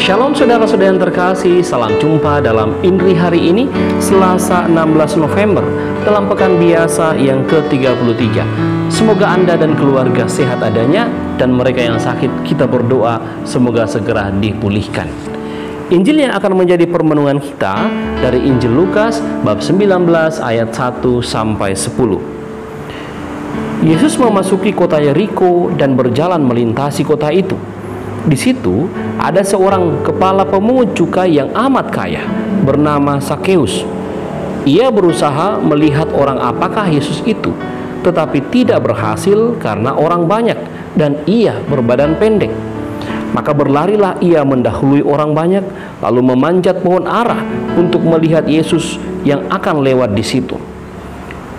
Shalom saudara-saudara yang terkasih, salam jumpa dalam Inri hari ini, Selasa 16 November, dalam pekan biasa yang ke-33. Semoga Anda dan keluarga sehat adanya, dan mereka yang sakit kita berdoa semoga segera dipulihkan. Injil yang akan menjadi permenungan kita dari Injil Lukas bab 19 ayat 1 sampai 10. Yesus memasuki kota Yeriko dan berjalan melintasi kota itu. Di situ ada seorang kepala pemungut cukai yang amat kaya bernama Sakeus. Ia berusaha melihat orang apakah Yesus itu, tetapi tidak berhasil karena orang banyak dan ia berbadan pendek. Maka berlarilah ia mendahului orang banyak, lalu memanjat pohon ara untuk melihat Yesus yang akan lewat di situ.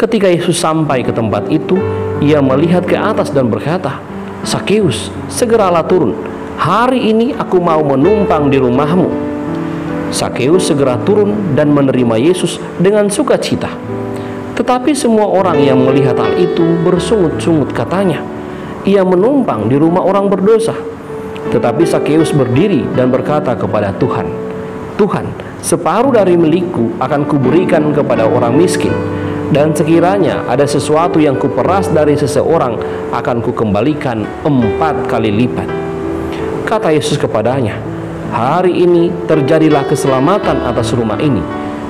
Ketika Yesus sampai ke tempat itu, ia melihat ke atas dan berkata, "Sakeus, segeralah turun. Hari ini aku mau menumpang di rumahmu." Sakeus segera turun dan menerima Yesus dengan sukacita. Tetapi semua orang yang melihat hal itu bersungut-sungut katanya, "Ia menumpang di rumah orang berdosa." Tetapi Sakeus berdiri dan berkata kepada Tuhan, "Tuhan, separuh dari milikku akan kuberikan kepada orang miskin. Dan sekiranya ada sesuatu yang kuperas dari seseorang, akan kukembalikan 4 kali lipat." Kata Yesus kepadanya, "Hari ini terjadilah keselamatan atas rumah ini,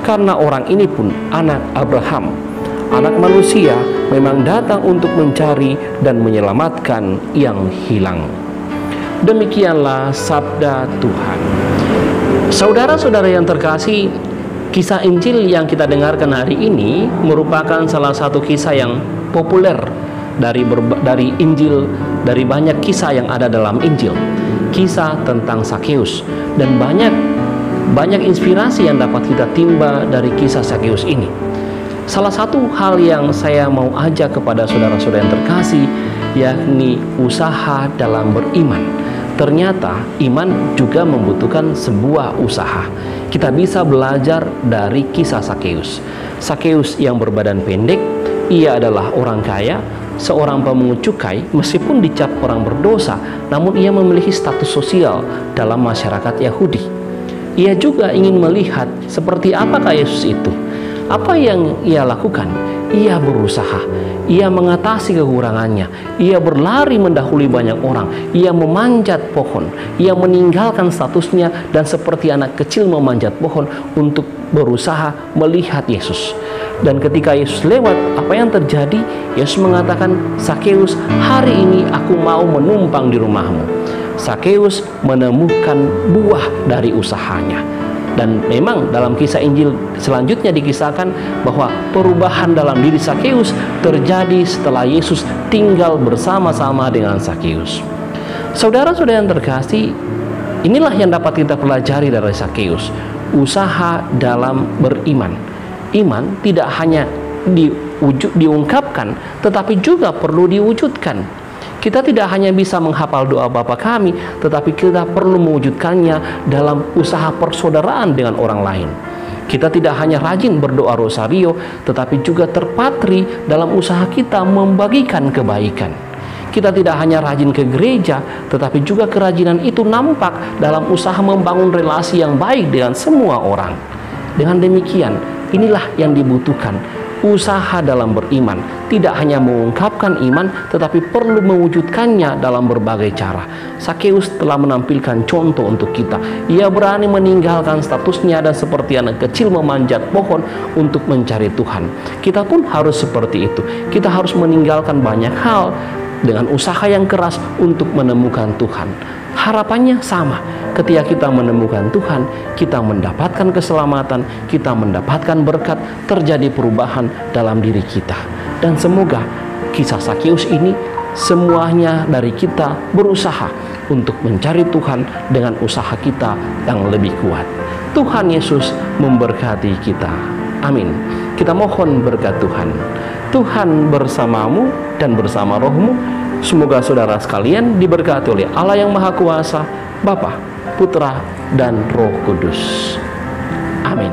karena orang ini pun anak Abraham. Anak manusia memang datang untuk mencari dan menyelamatkan yang hilang." Demikianlah sabda Tuhan. Saudara-saudara yang terkasih, kisah Injil yang kita dengarkan hari ini merupakan salah satu kisah yang populer dari Injil, dari banyak kisah yang ada dalam Injil. Kisah tentang Sakeus, dan banyak inspirasi yang dapat kita timba dari kisah Sakeus ini. Salah satu hal yang saya mau ajak kepada saudara-saudara yang terkasih, yakni usaha dalam beriman. Ternyata iman juga membutuhkan sebuah usaha. Kita bisa belajar dari kisah Sakeus. Sakeus yang berbadan pendek, ia adalah orang kaya, seorang pemungut cukai. Meskipun dicap orang berdosa, namun ia memiliki status sosial dalam masyarakat Yahudi. Ia juga ingin melihat seperti apakah Yesus itu. Apa yang ia lakukan? Ia berusaha, ia mengatasi kekurangannya, ia berlari mendahului banyak orang, ia memanjat pohon, ia meninggalkan statusnya dan seperti anak kecil memanjat pohon untuk berusaha melihat Yesus. Dan ketika Yesus lewat, apa yang terjadi? Yesus mengatakan, "Sakeus, hari ini aku mau menumpang di rumahmu." Sakeus menemukan buah dari usahanya. Dan memang dalam kisah Injil selanjutnya dikisahkan bahwa perubahan dalam diri Sakeus terjadi setelah Yesus tinggal bersama-sama dengan Sakeus. Saudara-saudara yang terkasih, inilah yang dapat kita pelajari dari Sakeus, usaha dalam beriman. Iman tidak hanya diungkapkan, tetapi juga perlu diwujudkan. Kita tidak hanya bisa menghafal doa Bapa kami, tetapi kita perlu mewujudkannya dalam usaha persaudaraan dengan orang lain. Kita tidak hanya rajin berdoa rosario, tetapi juga terpatri dalam usaha kita membagikan kebaikan. Kita tidak hanya rajin ke gereja, tetapi juga kerajinan itu nampak dalam usaha membangun relasi yang baik dengan semua orang. Dengan demikian, inilah yang dibutuhkan. Usaha dalam beriman tidak hanya mengungkapkan iman, tetapi perlu mewujudkannya dalam berbagai cara. Sakeus telah menampilkan contoh untuk kita. Ia berani meninggalkan statusnya dan seperti anak kecil memanjat pohon untuk mencari Tuhan. Kita pun harus seperti itu. Kita harus meninggalkan banyak hal dengan usaha yang keras untuk menemukan Tuhan. Harapannya sama. Ketika kita menemukan Tuhan, kita mendapatkan keselamatan, kita mendapatkan berkat, terjadi perubahan dalam diri kita. Dan semoga kisah Sakeus ini semuanya dari kita berusaha untuk mencari Tuhan dengan usaha kita yang lebih kuat. Tuhan Yesus memberkati kita. Amin. Kita mohon berkat Tuhan. Tuhan bersamamu dan bersama rohmu. Semoga saudara sekalian diberkati oleh Allah yang Maha Kuasa, Bapa, Putra, dan Roh Kudus. Amin.